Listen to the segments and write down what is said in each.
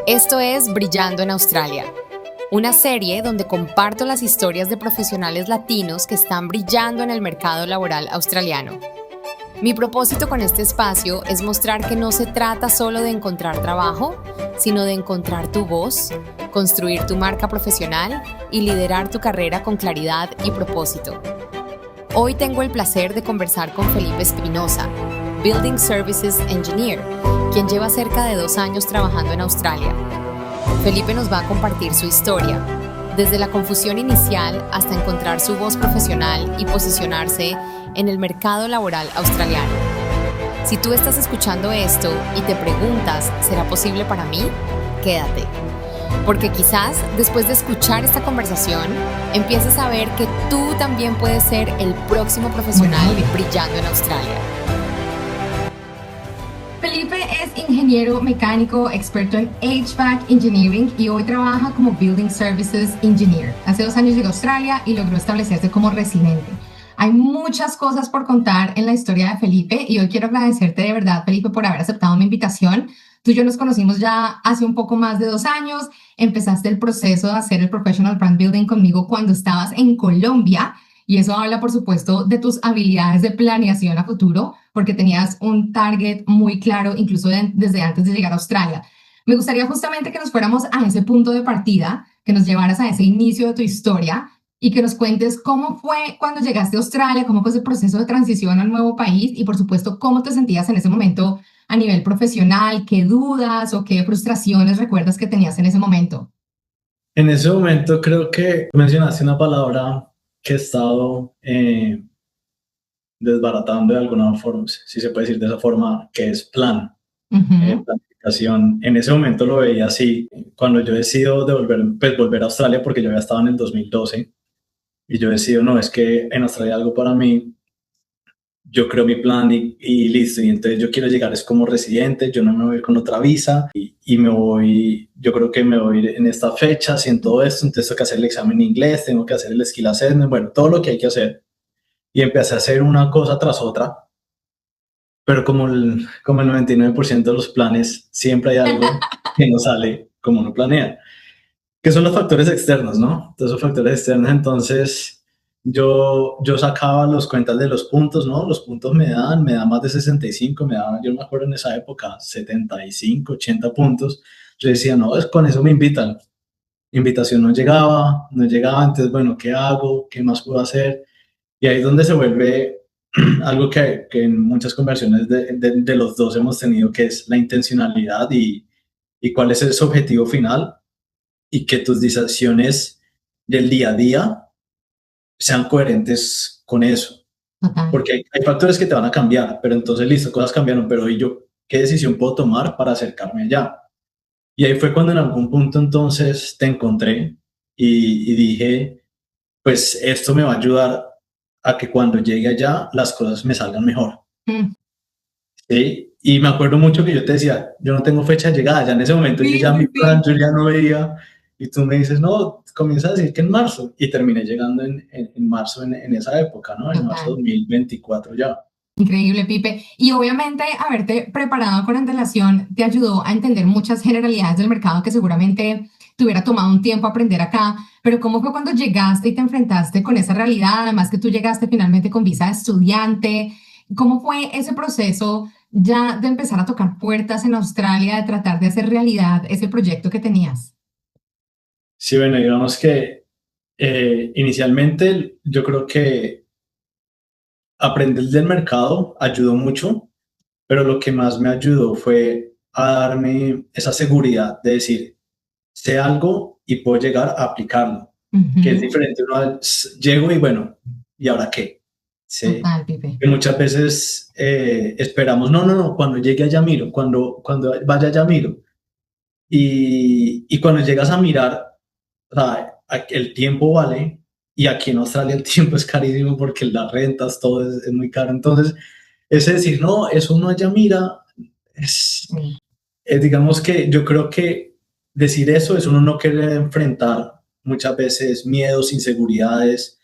Esto es Brillando en Australia, una serie donde comparto las historias de profesionales latinos que están brillando en el mercado laboral australiano. Mi propósito con este espacio es mostrar que no se trata solo de encontrar trabajo, sino de encontrar tu voz, construir tu marca profesional y liderar tu carrera con claridad y propósito. Hoy tengo el placer de conversar con Felipe Espinosa, Building Services Engineer, quien lleva cerca de 2 años trabajando en Australia. Felipe nos va a compartir su historia, desde la confusión inicial hasta encontrar su voz profesional y posicionarse en el mercado laboral australiano. Si tú estás escuchando esto y te preguntas, ¿será posible para mí? Quédate, porque quizás después de escuchar esta conversación, empieces a ver que tú también puedes ser el próximo profesional brillando en Australia. Felipe es ingeniero mecánico, experto en HVAC Engineering y hoy trabaja como Building Services Engineer. Hace 2 años llegó a Australia y logró establecerse como residente. Hay muchas cosas por contar en la historia de Felipe y hoy quiero agradecerte de verdad, Felipe, por haber aceptado mi invitación. Tú y yo nos conocimos ya hace un poco más de 2 años. Empezaste el proceso de hacer el Professional Brand Building conmigo cuando estabas en Colombia. Y eso habla, por supuesto, de tus habilidades de planeación a futuro, porque tenías un target muy claro, incluso desde antes de llegar a Australia. Me gustaría justamente que nos fuéramos a ese punto de partida, que nos llevaras a ese inicio de tu historia y que nos cuentes cómo fue cuando llegaste a Australia, cómo fue ese proceso de transición al nuevo país y, por supuesto, cómo te sentías en ese momento a nivel profesional, qué dudas o qué frustraciones recuerdas que tenías en ese momento. En ese momento creo que mencionaste una palabra que he estado desbaratando de alguna forma, si se puede decir de esa forma, que es plan, planificación. En ese momento lo veía así, cuando yo decido volver a Australia, porque yo había estado en el 2012, y yo decido, no, es que en Australia hay algo para mí, yo creo mi plan y listo, y entonces yo quiero llegar es como residente, yo no me voy con otra visa y me voy, yo creo que me voy en esta fecha, en todo esto, entonces tengo que hacer el examen en inglés, tengo que hacer el skill assessment, bueno, todo lo que hay que hacer. Y empecé a hacer una cosa tras otra, pero como el 99% de los planes, siempre hay algo que no sale como uno planea, que son los factores externos, ¿no? Todos esos factores externos, entonces yo sacaba los cuentas de los puntos, ¿no? Los puntos me dan más de 65, yo me acuerdo en esa época, 75, 80 puntos. Yo decía, no, con eso me invitan. Invitación no llegaba, entonces, bueno, ¿qué hago? ¿Qué más puedo hacer? Y ahí es donde se vuelve algo que en muchas conversaciones de los dos hemos tenido, que es la intencionalidad y cuál es ese objetivo final y que tus decisiones del día a día sean coherentes con eso. Porque hay factores que te van a cambiar, pero entonces listo, cosas cambiaron, pero ¿y yo qué decisión puedo tomar para acercarme allá? Y ahí fue cuando en algún punto entonces te encontré y dije, pues esto me va a ayudar a que cuando llegue allá las cosas me salgan mejor. ¿Sí? Y me acuerdo mucho que yo te decía, yo no tengo fecha de llegada, ya en ese momento yo ya mi plan, yo ya no veía, y tú me dices, no, comienza a decir que en marzo, y terminé llegando en marzo en esa época, ¿no? En marzo de 2024 ya. Increíble, Pipe. Y obviamente haberte preparado con antelación te ayudó a entender muchas generalidades del mercado que seguramente te hubiera tomado un tiempo aprender acá. Pero ¿cómo fue cuando llegaste y te enfrentaste con esa realidad? Además que tú llegaste finalmente con visa de estudiante. ¿Cómo fue ese proceso ya de empezar a tocar puertas en Australia, de tratar de hacer realidad ese proyecto que tenías? Sí, bueno, digamos que inicialmente yo creo que aprender del mercado ayudó mucho, pero lo que más me ayudó fue a darme esa seguridad de decir, sé algo y puedo llegar a aplicarlo, que es diferente. Llego y bueno, ¿y ahora qué? Sí. Total, Pipe. Que muchas veces esperamos, no, cuando llegue allá miro, cuando vaya allá miro. Y cuando llegas a mirar, o sea, el tiempo vale, y aquí en Australia el tiempo es carísimo porque las rentas, todo es muy caro. Entonces, es decir, no, eso uno allá mira, digamos que yo creo que decir eso es uno no querer enfrentar muchas veces miedos, inseguridades,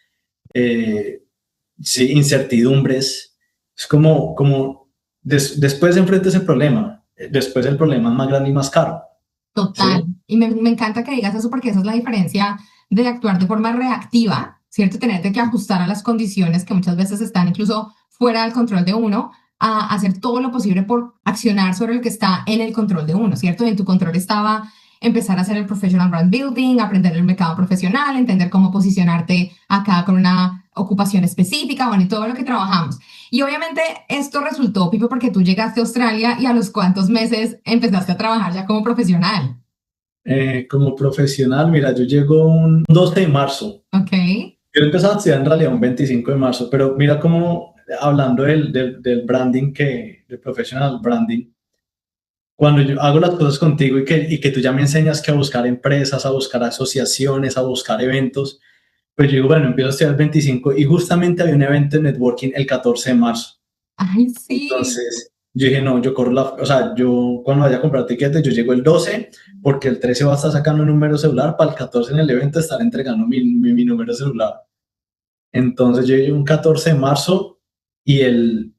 sí, incertidumbres. Es como después enfrenta ese problema, después el problema es más grande y más caro. Total. ¿sí? Y me encanta que digas eso porque esa es la diferencia de actuar de forma reactiva, ¿cierto? Tenerte que ajustar a las condiciones que muchas veces están incluso fuera del control de uno, a hacer todo lo posible por accionar sobre lo que está en el control de uno, ¿cierto? En tu control estaba empezar a hacer el professional brand building, aprender el mercado profesional, entender cómo posicionarte acá con una ocupación específica, bueno, y todo lo que trabajamos. Y obviamente esto resultó, Pipo, porque tú llegaste a Australia y a los cuantos meses empezaste a trabajar ya como profesional. Como profesional, mira, yo llego un 12 de marzo. Ok. Yo empecé a estudiar en realidad un 25 de marzo, pero mira cómo, hablando del branding, del professional branding, cuando yo hago las cosas contigo y que tú ya me enseñas que a buscar empresas, a buscar asociaciones, a buscar eventos, pues yo digo, bueno, empiezo a estudiar el 25 y justamente había un evento de networking el 14 de marzo. Ay, sí. Entonces, yo dije, no, yo corro o sea, yo cuando vaya a comprar tiquetes, yo llego el 12 porque el 13 va a estar sacando un número celular, para el 14 en el evento estar entregando mi número celular. Entonces, yo llegué un 14 de marzo y el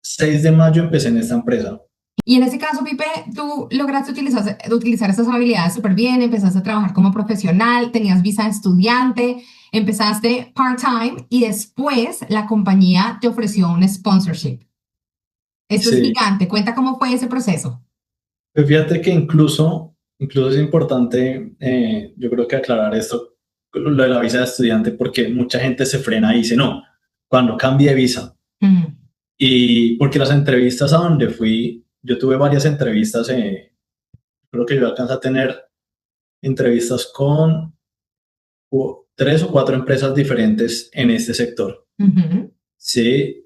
6 de mayo empecé en esta empresa. Y en ese caso, Pipe, tú lograste utilizar esas habilidades súper bien, empezaste a trabajar como profesional, tenías visa de estudiante, empezaste part-time y después la compañía te ofreció un sponsorship. Esto es Sí, gigante. Cuenta cómo fue ese proceso. pues fíjate que incluso es importante, yo creo que aclarar esto, lo de la visa de estudiante, porque mucha gente se frena y dice, no, cuando cambie de visa. Mm, Y porque las entrevistas a donde fui, yo tuve varias entrevistas, creo que yo alcancé a tener entrevistas con 3 o 4 empresas diferentes en este sector. ujú, Sí,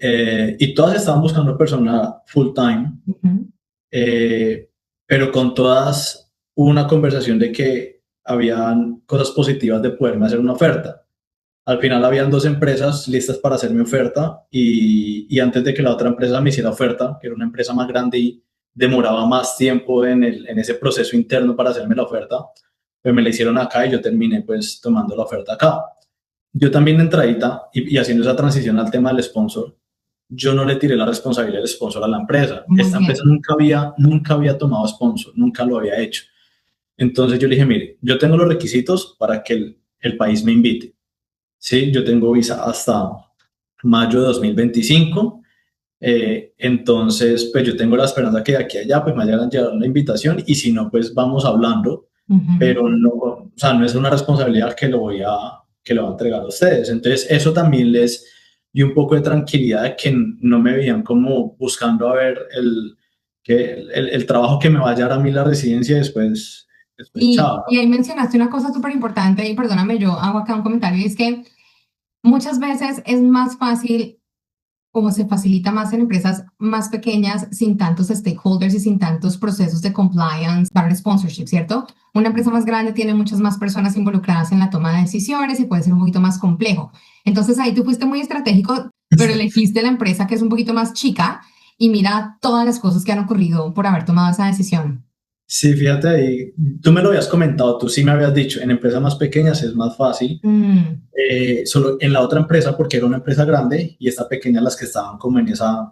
y todas estaban buscando persona full time, ujú, eh, pero con todas hubo una conversación de que habían cosas positivas de poderme hacer una oferta. Al final habían 2 empresas listas para hacer mi oferta y antes de que la otra empresa me hiciera oferta, que era una empresa más grande y demoraba más tiempo en ese proceso interno para hacerme la oferta, pues me la hicieron acá y yo terminé pues tomando la oferta acá. Yo también de entradita y haciendo esa transición al tema del sponsor, yo no le tiré la responsabilidad del sponsor a la empresa. muy Esta empresa bien. nunca había tomado sponsor, nunca lo había hecho. Entonces yo le dije, mire, yo tengo los requisitos para que el país me invite. Sí, yo tengo visa hasta mayo de 2025. Entonces, pues yo tengo la esperanza que de aquí a allá pues me hayan llegado la invitación y si no, pues vamos hablando, Ujú. pero no, o sea, no es una responsabilidad que lo voy a entregar a ustedes. Entonces, eso también les dio un poco de tranquilidad de que no me veían como buscando a ver el trabajo que me vaya a dar a mí la residencia después chao. Y ahí mencionaste una cosa súper importante y perdóname, yo hago acá un comentario y es que muchas veces es más fácil como se facilita más en empresas más pequeñas, sin tantos stakeholders y sin tantos procesos de compliance para el sponsorship, ¿cierto? Una empresa más grande tiene muchas más personas involucradas en la toma de decisiones y puede ser un poquito más complejo. Entonces ahí tú fuiste muy estratégico, pero elegiste la empresa que es un poquito más chica y mira todas las cosas que han ocurrido por haber tomado esa decisión. Sí, fíjate ahí, tú me lo habías comentado, tú sí me habías dicho, en empresas más pequeñas es más fácil. Mm, Solo en la otra empresa, porque era una empresa grande y esta pequeña las que estaban como en esas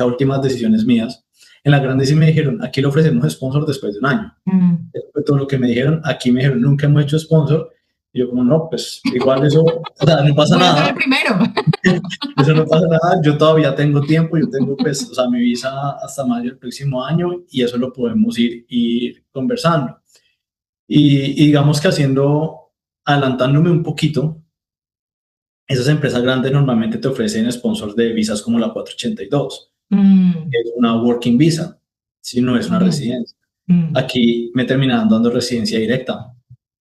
últimas decisiones mías. En la grande sí me dijeron, aquí le ofrecemos sponsor después de un año. mm. Eso fue todo lo que me dijeron. Aquí me dijeron, nunca hemos hecho sponsor. Y yo como, no, pues igual eso, o sea, no pasa Voy a ser el nada. primero. Eso no pasa nada. Yo todavía tengo tiempo. Yo tengo, pues, o sea, mi visa hasta mayo del próximo año y eso lo podemos ir conversando. Y digamos que adelantándome un poquito, esas empresas grandes normalmente te ofrecen sponsors de visas como la 482. Mm, Es una working visa, si no es una bien. residencia. Mm. Aquí me terminaban dando residencia directa,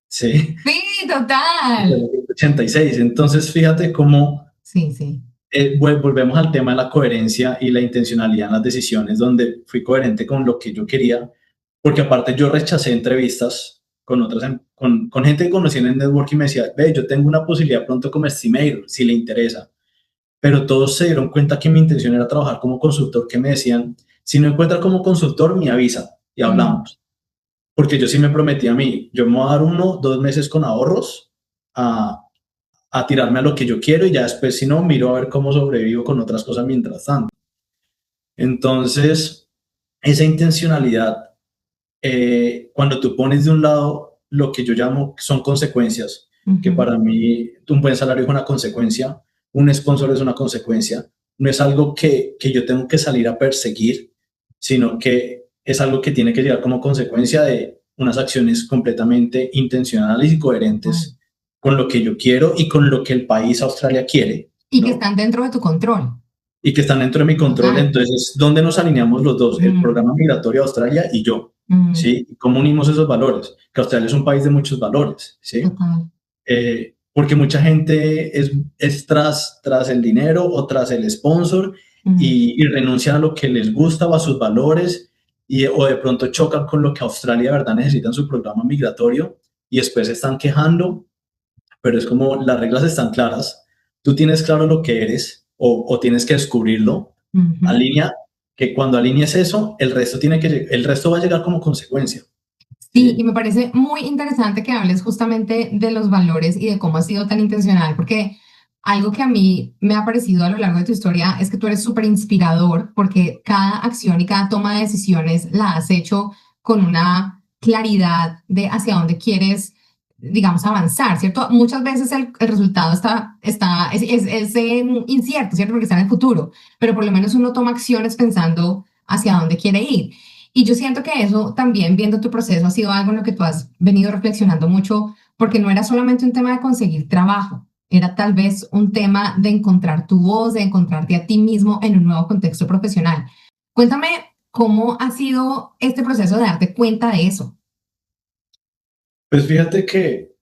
¿sí? Sí, total. 86. Entonces, fíjate cómo Sí, sí. volvemos al tema de la coherencia y la intencionalidad en las decisiones, donde fui coherente con lo que yo quería, porque aparte yo rechacé entrevistas con con gente que conocí en el networking y me decía, ve, yo tengo una posibilidad pronto como estimator, si le interesa. Pero todos se dieron cuenta que mi intención era trabajar como consultor, que me decían, si no encuentra como consultor, me avisa y Mm. hablamos. Porque yo sí me prometí a mí, yo me voy a dar 1 o 2 meses con ahorros a, a tirarme a lo que yo quiero y ya después, si no, miro a ver cómo sobrevivo con otras cosas mientras tanto. Entonces, esa intencionalidad cuando tú pones de un lado lo que yo llamo son consecuencias, que para mí un buen salario es una consecuencia, un sponsor es una consecuencia, no es algo que yo tengo que salir a perseguir, sino que es algo que tiene que llegar como consecuencia de unas acciones completamente intencionales y coherentes con lo que yo quiero y con lo que el país Australia quiere. Y que están dentro de tu control. Y que están dentro de mi control. Entonces, ¿dónde nos alineamos los dos? El programa migratorio de Australia y yo, ¿sí? ¿Cómo unimos esos valores? Que Australia es un país de muchos valores, ¿sí? Porque mucha gente es tras el dinero o tras el sponsor y renuncian a lo que les gusta o a sus valores o de pronto chocan con lo que Australia de verdad necesita en su programa migratorio y después se están quejando, pero es como las reglas están claras, tú tienes claro lo que eres o tienes que descubrirlo, alinea, que cuando alinees eso, el resto va a llegar como consecuencia. Sí, y me parece muy interesante que hables justamente de los valores y de cómo has sido tan intencional, porque algo que a mí me ha parecido a lo largo de tu historia es que tú eres súper inspirador, porque cada acción y cada toma de decisiones la has hecho con una claridad de hacia dónde quieres, digamos, avanzar, ¿cierto? Muchas veces el resultado es incierto, ¿cierto? Porque está en el futuro, pero por lo menos uno toma acciones pensando hacia dónde quiere ir. Y yo siento que eso también, viendo tu proceso, ha sido algo en lo que tú has venido reflexionando mucho, porque no era solamente un tema de conseguir trabajo, era tal vez un tema de encontrar tu voz, de encontrarte a ti mismo en un nuevo contexto profesional. Cuéntame cómo ha sido este proceso de darte cuenta de eso. Pues fíjate que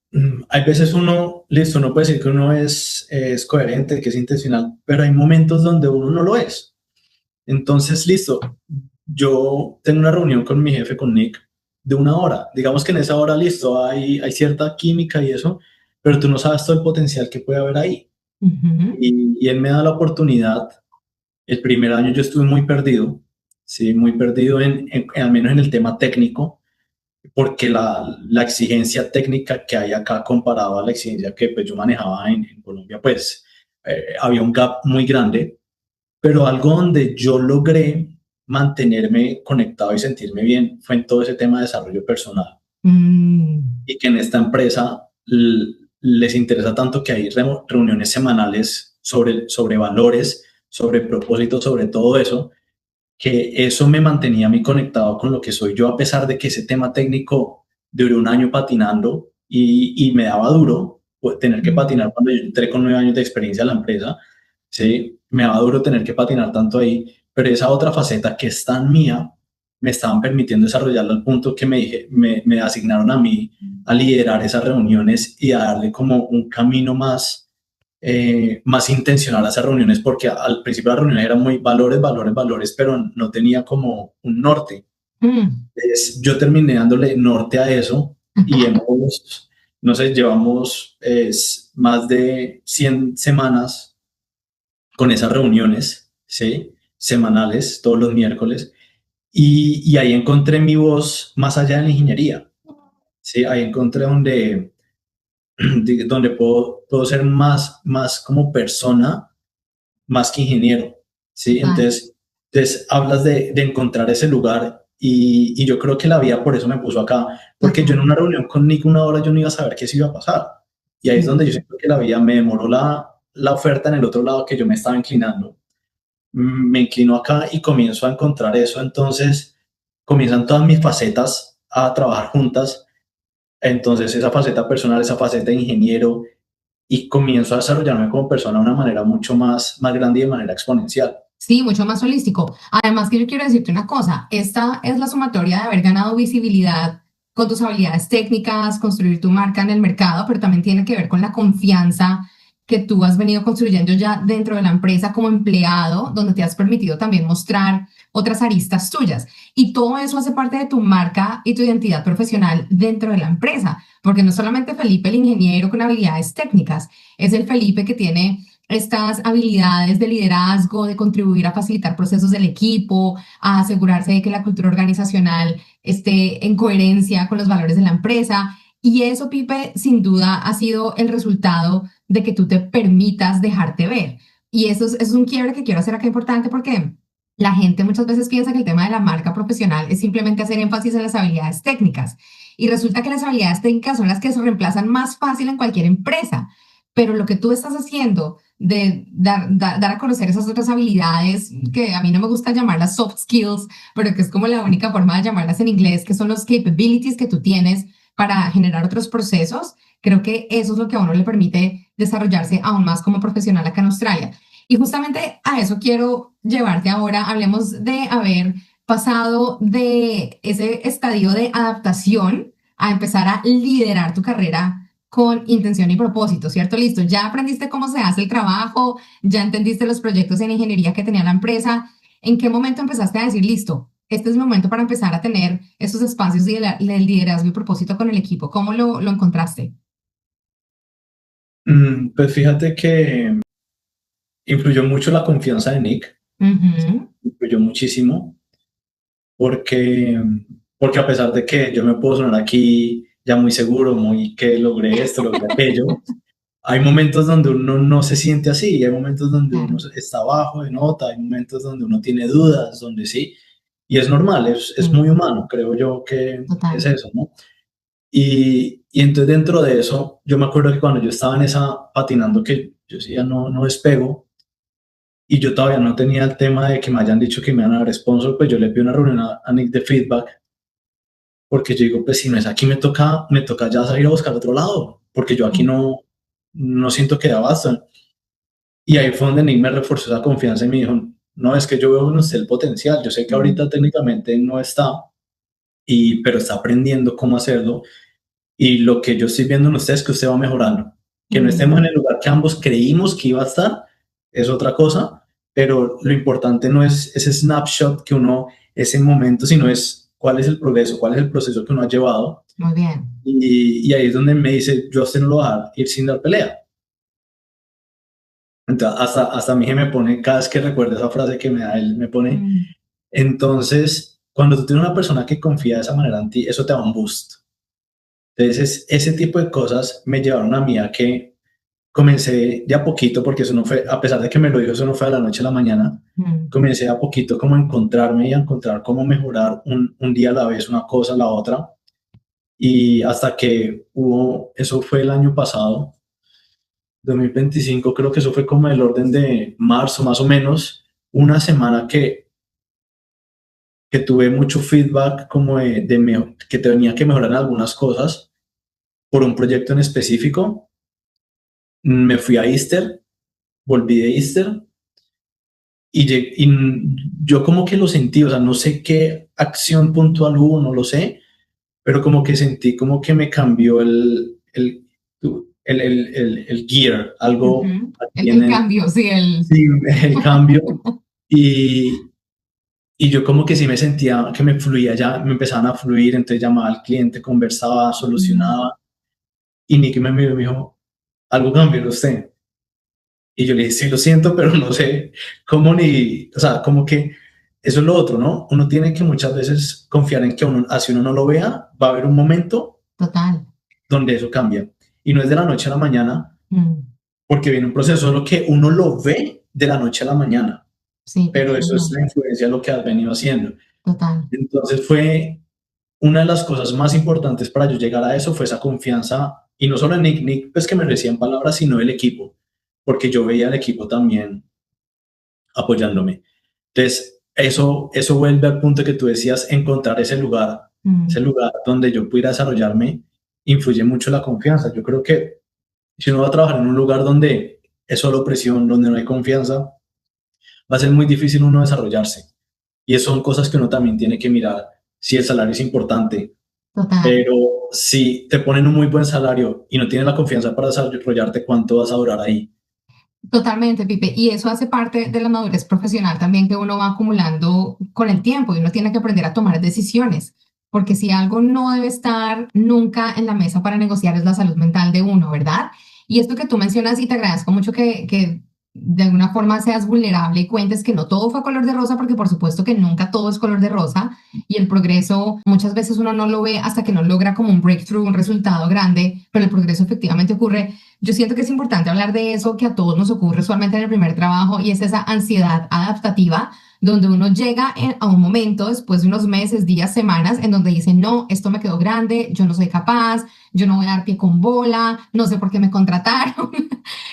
hay veces uno puede decir que uno es coherente, que es intencional, pero hay momentos donde uno no lo es. Entonces, listo, yo tengo una reunión con mi jefe, con Nick, de 1 hora. Digamos que en esa hora, listo, hay cierta química y eso, pero tú no sabes todo el potencial que puede haber ahí. Y él me da la oportunidad. El primer año yo estuve muy perdido, sí, muy perdido al menos en el tema técnico, porque la exigencia técnica que hay acá comparado a la exigencia que pues, yo manejaba en Colombia, pues había un gap muy grande, pero algo donde yo logré mantenerme conectado y sentirme bien fue en todo ese tema de desarrollo personal. Y que en esta empresa les interesa tanto que hay reuniones semanales sobre valores, sobre propósitos, sobre todo eso, que eso me mantenía a mí conectado con lo que soy yo, a pesar de que ese tema técnico duré 1 año patinando y me daba duro tener que patinar cuando yo entré con 9 años de experiencia a la empresa, ¿sí? Me daba duro tener que patinar tanto ahí, pero esa otra faceta que es tan mía, me estaban permitiendo desarrollarla al punto que me asignaron a mí a liderar esas reuniones y a darle como un camino más intencional a esas reuniones, porque al principio las reuniones eran muy valores, valores, valores, pero no tenía como un norte. Entonces, yo terminé dándole norte a eso y no sé, llevamos más de 100 semanas con esas reuniones, ¿sí? Semanales, todos los miércoles, y ahí encontré mi voz más allá de la ingeniería, ¿sí? Ahí encontré donde puedo ser más como persona, más que ingeniero, ¿sí? Entonces hablas de encontrar ese lugar y yo creo que la vida por eso me puso acá, porque yo en una reunión con Nick 1 hora yo no iba a saber qué se iba a pasar. Y ahí es donde yo siento que la vida me demoró la oferta en el otro lado que yo me estaba inclinando. Me inclino acá y comienzo a encontrar eso. Entonces comienzan todas mis facetas a trabajar juntas. Entonces esa faceta personal, esa faceta de ingeniero, y comienzo a desarrollarme como persona de una manera mucho más grande y de manera exponencial. Sí, mucho más holístico. Además que yo quiero decirte una cosa, esta es la sumatoria de haber ganado visibilidad con tus habilidades técnicas, construir tu marca en el mercado, pero también tiene que ver con la confianza que tú has venido construyendo ya dentro de la empresa como empleado, donde te has permitido también mostrar otras aristas tuyas. Y todo eso hace parte de tu marca y tu identidad profesional dentro de la empresa, porque no solamente Felipe el ingeniero con habilidades técnicas, es el Felipe que tiene estas habilidades de liderazgo, de contribuir a facilitar procesos del equipo, a asegurarse de que la cultura organizacional esté en coherencia con los valores de la empresa. Y eso, Pipe, sin duda ha sido el resultado de que tú te permitas dejarte ver. Y eso es un quiebre que quiero hacer acá importante porque la gente muchas veces piensa que el tema de la marca profesional es simplemente hacer énfasis en las habilidades técnicas. Y resulta que las habilidades técnicas son las que se reemplazan más fácil en cualquier empresa. Pero lo que tú estás haciendo de dar a conocer esas otras habilidades, que a mí no me gusta llamarlas soft skills, pero que es como la única forma de llamarlas en inglés, que son los capabilities que tú tienes para generar otros procesos, creo que eso es lo que a uno le permite desarrollarse aún más como profesional acá en Australia. Y justamente a eso quiero llevarte ahora. Hablemos de haber pasado de ese estadio de adaptación a empezar a liderar tu carrera con intención y propósito, ¿cierto? Listo, ya aprendiste cómo se hace el trabajo, ya entendiste los proyectos en ingeniería que tenía la empresa. ¿En qué momento empezaste a decir, listo, este es el momento para empezar a tener esos espacios de liderazgo y propósito con el equipo? ¿Cómo lo encontraste? Pues fíjate que influyó mucho la confianza de Nick, influyó muchísimo, porque, porque a pesar de que yo me puedo sonar aquí ya muy seguro, muy que logré esto, logré aquello, hay momentos donde uno no se siente así, hay momentos donde Claro, uno está bajo de nota, hay momentos donde uno tiene dudas, donde sí, y es normal, es sí, muy humano, creo yo que es total. eso, ¿no? Y entonces dentro de eso, yo me acuerdo que cuando yo estaba en esa patinando que yo decía no, no despego, y yo todavía no tenía el tema de que me hayan dicho que me iban a dar sponsor, pues yo le pido una reunión a Nick de feedback, porque yo digo, pues si no es aquí, me toca ya salir a buscar otro lado, porque yo aquí Sí. no, no siento que da basta. Y ahí fue donde Nick me reforzó esa confianza y me dijo, no, es que yo veo en usted el potencial, yo sé que Mm, ahorita técnicamente no está, pero está aprendiendo cómo hacerlo, y lo que yo estoy viendo en usted es que usted va mejorando. Que no estemos en mm, el lugar que ambos creímos que iba a estar es otra cosa, pero lo importante no es ese snapshot que uno, ese momento, sino es cuál es el progreso, cuál es el proceso que uno ha llevado. muy bien. Y ahí es donde me dice, yo a usted no lo va a dejar ir sin dar pelea. Entonces, hasta a mí me pone, cada vez que recuerdo esa frase que me da él, me pone, Mm, entonces, cuando tú tienes una persona que confía de esa manera en ti, eso te da un boost. Entonces, ese tipo de cosas me llevaron a mí a que comencé de a poquito, porque eso no fue, a pesar de que me lo dijo, eso no fue de la noche a la mañana, mm, comencé de a poquito como a encontrarme y a encontrar cómo mejorar un día a la vez, una cosa a la otra, y hasta que hubo, eso fue el año pasado, 2025, creo que eso fue como el orden de marzo más o menos, una semana que tuve mucho feedback como que tenía que mejorar en algunas cosas por un proyecto en específico. Me fui a Easter, volví de Easter y yo como que lo sentí, o sea, no sé qué acción puntual hubo, no lo sé, pero como que sentí como que me cambió el gear, algo ujú. aquí El cambio, sí, sí, el cambio y, y yo como que sí me sentía que me fluía ya, me empezaban a fluir, entonces llamaba al cliente, conversaba, Mm, solucionaba y Nicky me miró y me dijo, algo cambió en usted. Y yo le dije, sí, lo siento, pero no sé cómo ni, o sea, como que eso es lo otro, ¿no? Uno tiene que muchas veces confiar en que uno, así uno no lo vea, va a haber un momento total. donde eso cambia. Y no es de la noche a la mañana, Mm, porque viene un proceso, lo que uno lo ve de la noche a la mañana, sí, pero así eso es mismo, la influencia de lo que has venido haciendo. total. Entonces fue una de las cosas más importantes para yo llegar a eso, fue esa confianza, y no solo en Nick pues que me decían palabras, sino el equipo, porque yo veía al equipo también apoyándome. Entonces, eso vuelve al punto que tú decías, encontrar ese Mm, lugar donde yo pudiera desarrollarme, influye mucho la confianza. Yo creo que si uno va a trabajar en un lugar donde es solo presión, donde no hay confianza, va a ser muy difícil uno desarrollarse. Y eso son cosas que uno también tiene que mirar. Si el salario es importante, total. pero si te ponen un muy buen salario y no tienes la confianza para desarrollarte, ¿cuánto vas a durar ahí? Totalmente, Pipe. Y eso hace parte de la madurez profesional también que uno va acumulando con el tiempo y uno tiene que aprender a tomar decisiones. Porque si algo no debe estar nunca en la mesa para negociar es la salud mental de uno, ¿verdad? Y esto que tú mencionas y te agradezco mucho que de alguna forma seas vulnerable y cuentes que no todo fue color de rosa, porque por supuesto que nunca todo es color de rosa y el progreso muchas veces uno no lo ve hasta que no logra como un breakthrough, un resultado grande, pero el progreso efectivamente ocurre. Yo siento que es importante hablar de eso que a todos nos ocurre usualmente en el primer trabajo y es esa ansiedad adaptativa, donde uno llega a un momento después de unos meses, días, semanas, en donde dice, no, esto me quedó grande, yo no soy capaz, yo no voy a dar pie con bola, no sé por qué me contrataron.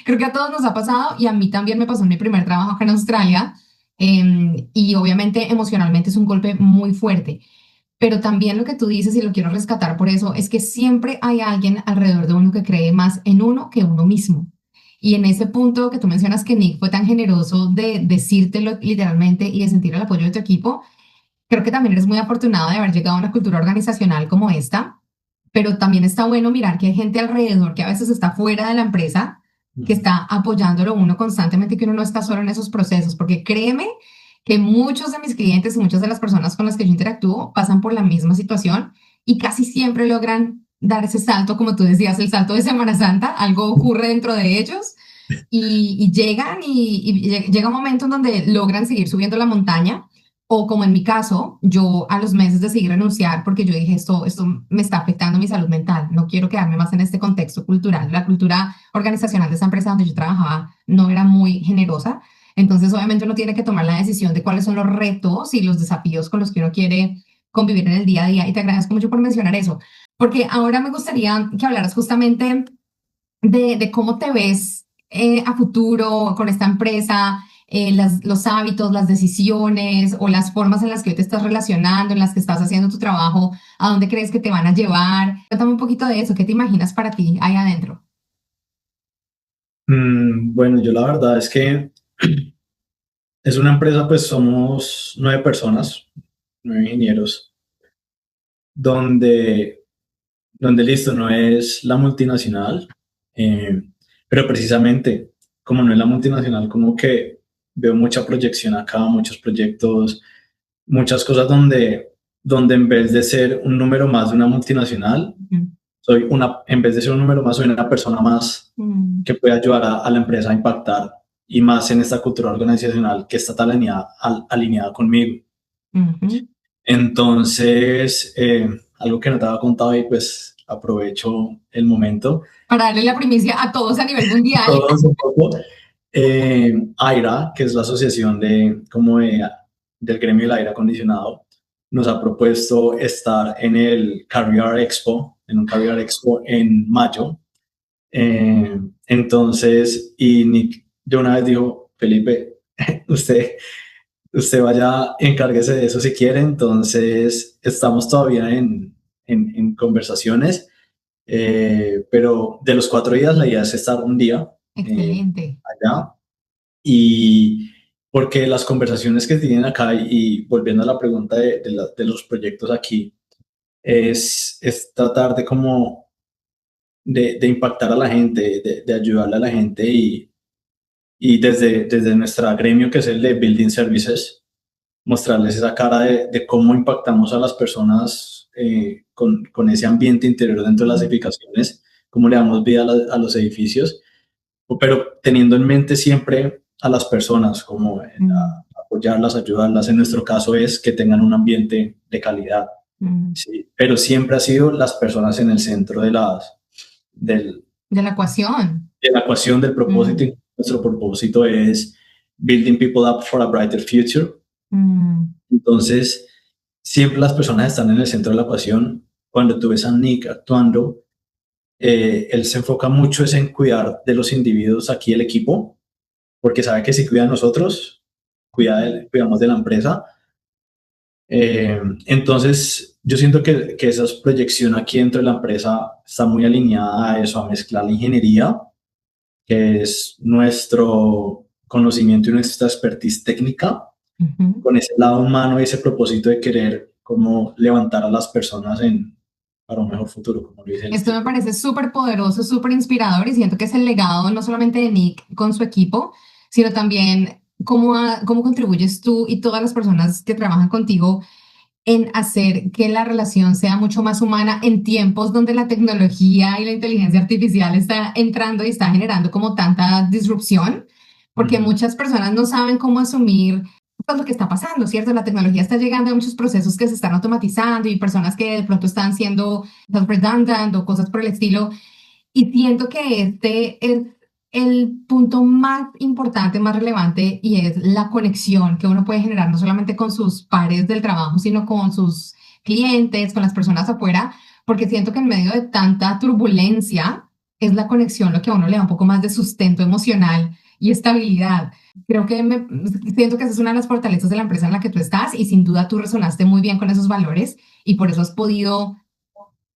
Creo que a todos nos ha pasado y a mí también me pasó en mi primer trabajo acá en Australia. Y obviamente emocionalmente es un golpe muy fuerte. Pero también lo que tú dices y lo quiero rescatar por eso es que siempre hay alguien alrededor de uno que cree más en uno que uno mismo. Y en ese punto que tú mencionas que Nick fue tan generoso de decírtelo literalmente y de sentir el apoyo de tu equipo, creo que también eres muy afortunado de haber llegado a una cultura organizacional como esta, pero también está bueno mirar que hay gente alrededor que a veces está fuera de la empresa, que está apoyándolo uno constantemente, que uno no está solo en esos procesos, porque créeme que muchos de mis clientes y muchas de las personas con las que yo interactúo pasan por la misma situación y casi siempre logran dar ese salto, como tú decías, el salto de Semana Santa, algo ocurre dentro de ellos y llegan y llega un momento en donde logran seguir subiendo la montaña. O como en mi caso, yo a los meses decidí renunciar porque yo dije, esto me está afectando mi salud mental, no quiero quedarme más en este contexto cultural. La cultura organizacional de esa empresa donde yo trabajaba no era muy generosa. Entonces, obviamente uno tiene que tomar la decisión de cuáles son los retos y los desafíos con los que uno quiere convivir en el día a día. Y te agradezco mucho por mencionar eso, porque ahora me gustaría que hablaras justamente de cómo te ves a futuro con esta empresa, los hábitos, las decisiones o las formas en las que hoy te estás relacionando, en las que estás haciendo tu trabajo, a dónde crees que te van a llevar. Cuéntame un poquito de eso, ¿qué te imaginas para ti ahí adentro? Bueno, yo la verdad es que es una empresa, pues somos 9 personas, 9 ingenieros, donde, donde listo, no es la multinacional, eh, pero precisamente como no es la multinacional, como que veo mucha proyección acá, muchos proyectos, muchas cosas donde en vez de ser un número más de una multinacional, en vez de ser un número más, soy una persona más que puede ayudar a la empresa a impactar y más en esta cultura organizacional que está tan alineada conmigo. Entonces, algo que no te había contado y pues aprovecho el momento. Para darle la primicia a todos a nivel mundial. Todos un poco. AIRA, que es la asociación del gremio del aire acondicionado, nos ha propuesto estar en el Career Expo, en un Career Expo en mayo. Entonces, y Nick de una vez dijo, Felipe, usted vaya, encárguese de eso si quiere. Entonces, estamos todavía en conversaciones, pero de los 4 días la idea es estar un día allá. Y porque las conversaciones que tienen acá, y volviendo a la pregunta de los proyectos aquí, es tratar de como de impactar a la gente, de ayudarle a la gente y desde nuestra gremio, que es el de Building Services, mostrarles esa cara de cómo impactamos a las personas con ese ambiente interior dentro de las edificaciones, cómo le damos vida a los edificios, pero teniendo en mente siempre a las personas, como apoyarlas, ayudarlas. En nuestro caso es que tengan un ambiente de calidad, sí, pero siempre ha sido las personas en el centro de la ecuación. De la ecuación del propósito. Nuestro propósito es Building People Up for a Brighter Future. Entonces, siempre las personas están en el centro de la ecuación. Cuando tú ves a Nick actuando, él se enfoca mucho en cuidar de los individuos aquí, el equipo, porque sabe que si cuida de nosotros, cuidamos de la empresa. Entonces, yo siento que esa proyección aquí dentro de la empresa está muy alineada a eso, a mezclar la ingeniería, que es nuestro conocimiento y nuestra expertise técnica, con ese lado humano y ese propósito de querer como levantar a las personas para un mejor futuro, como lo dice. Esto me parece súper poderoso, súper inspirador y siento que es el legado no solamente de Nick con su equipo, sino también cómo contribuyes tú y todas las personas que trabajan contigo en hacer que la relación sea mucho más humana en tiempos donde la tecnología y la inteligencia artificial está entrando y está generando como tanta disrupción, porque muchas personas no saben cómo asumir pues, lo que está pasando, ¿cierto? La tecnología está llegando a muchos procesos que se están automatizando y personas que de pronto están siendo redundant o cosas por el estilo. Y siento que este es el punto más importante, más relevante, y es la conexión que uno puede generar no solamente con sus pares del trabajo, sino con sus clientes, con las personas afuera, porque siento que en medio de tanta turbulencia es la conexión lo que a uno le da un poco más de sustento emocional y estabilidad. Creo que siento que esa es una de las fortalezas de la empresa en la que tú estás y sin duda tú resonaste muy bien con esos valores y por eso has podido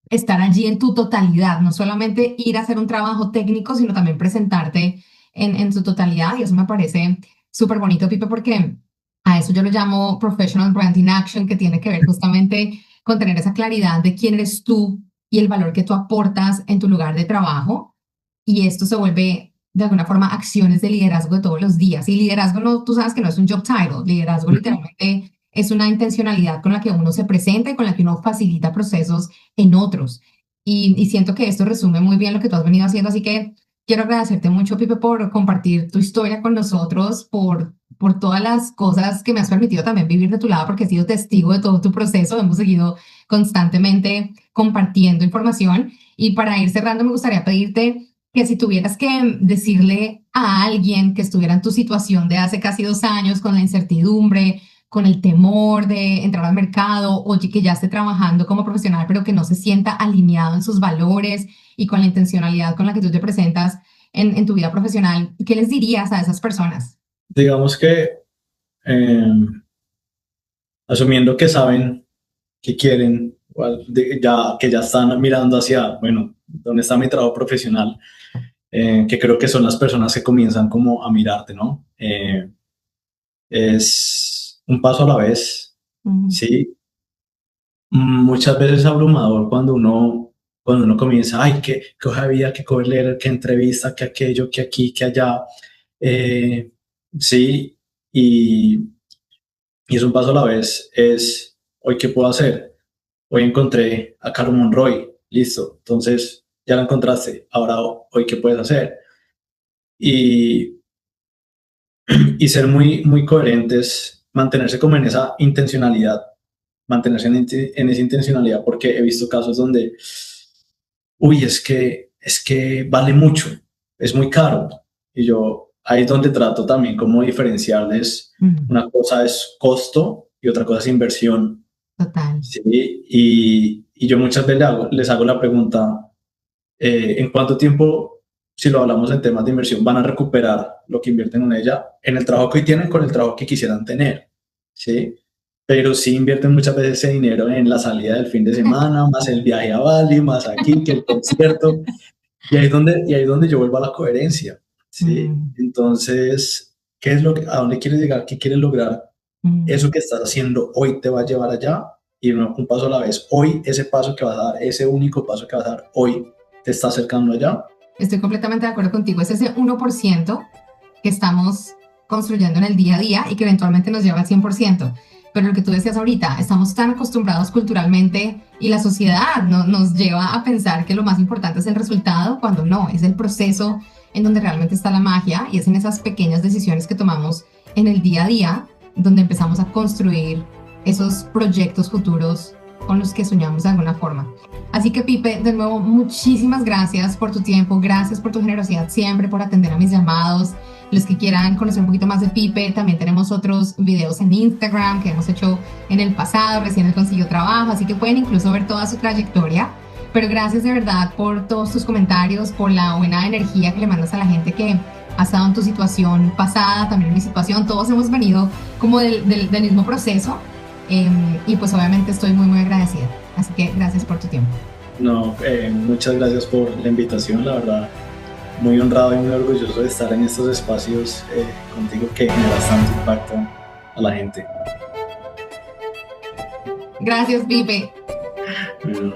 estar allí en tu totalidad, no solamente ir a hacer un trabajo técnico, sino también presentarte en su totalidad. Y eso me parece súper bonito, Pipe, porque a eso yo lo llamo Professional Branding Action, que tiene que ver justamente con tener esa claridad de quién eres tú y el valor que tú aportas en tu lugar de trabajo. Y esto se vuelve, de alguna forma, acciones de liderazgo de todos los días. Y liderazgo, no, tú sabes que no es un job title, liderazgo literalmente es una intencionalidad con la que uno se presenta y con la que uno facilita procesos en otros. Y siento que esto resume muy bien lo que tú has venido haciendo, así que quiero agradecerte mucho, Pipe, por compartir tu historia con nosotros, por todas las cosas que me has permitido también vivir de tu lado, porque he sido testigo de todo tu proceso, hemos seguido constantemente compartiendo información. Y para ir cerrando, me gustaría pedirte que si tuvieras que decirle a alguien que estuviera en tu situación de hace casi 2 años, con la incertidumbre, con el temor de entrar al mercado o que ya esté trabajando como profesional, pero que no se sienta alineado en sus valores y con la intencionalidad con la que tú te presentas en tu vida profesional, ¿qué les dirías a esas personas? Digamos que asumiendo que saben que quieren, que ya están mirando hacia, bueno, ¿dónde está mi trabajo profesional? Que creo que son las personas que comienzan como a mirarte, ¿no? Es un paso a la vez, ¿sí? Muchas veces es abrumador cuando uno comienza, ay, qué hoja de vida, qué cover letter, qué entrevista, qué aquello, qué aquí, qué allá. Sí, y es un paso a la vez. Es, hoy, ¿qué puedo hacer? Hoy encontré a Carlos Monroy, listo. Entonces, ya la encontraste. Ahora, hoy, ¿qué puedes hacer? Y ser muy, muy coherentes, mantenerse como en esa intencionalidad, mantenerse en esa intencionalidad, porque he visto casos donde, uy, es que vale mucho, es muy caro. Y yo, ahí es donde trato también como diferenciarles. Una cosa es costo y otra cosa es inversión. Total. Sí, y yo muchas veces les hago la pregunta, ¿en cuánto tiempo, si lo hablamos en temas de inversión, van a recuperar lo que invierten en ella, en el trabajo que hoy tienen con el trabajo que quisieran tener? ¿Sí? Pero sí invierten muchas veces ese dinero en la salida del fin de semana, más el viaje a Bali, más aquí, que el concierto, y ahí es donde yo vuelvo a la coherencia, ¿sí? Entonces, ¿qué es a dónde quieres llegar? ¿Qué quieres lograr? Eso que estás haciendo hoy te va a llevar allá, y un paso a la vez. Hoy, ese paso que vas a dar, ese único paso que vas a dar hoy, te está acercando allá. Estoy completamente de acuerdo contigo. Es ese 1% que estamos construyendo en el día a día y que eventualmente nos lleva al 100%. Pero lo que tú decías ahorita, estamos tan acostumbrados culturalmente y la sociedad nos lleva a pensar que lo más importante es el resultado, cuando no, es el proceso en donde realmente está la magia, y es en esas pequeñas decisiones que tomamos en el día a día donde empezamos a construir esos proyectos futuros con los que soñamos de alguna forma. Así que, Pipe, de nuevo, muchísimas gracias por tu tiempo, gracias por tu generosidad siempre, por atender a mis llamados. Los que quieran conocer un poquito más de Pipe, también tenemos otros videos en Instagram que hemos hecho en el pasado, recién él consiguió trabajo, así que pueden incluso ver toda su trayectoria. Pero gracias de verdad por todos tus comentarios, por la buena energía que le mandas a la gente que ha estado en tu situación pasada, también en mi situación. Todos hemos venido como del mismo proceso. Y pues obviamente estoy muy, muy agradecida. Así que gracias por tu tiempo. No, muchas gracias por la invitación, la verdad. Muy honrado y muy orgulloso de estar en estos espacios contigo, que generas tanto impacto a la gente. Gracias, Pipe. Bueno.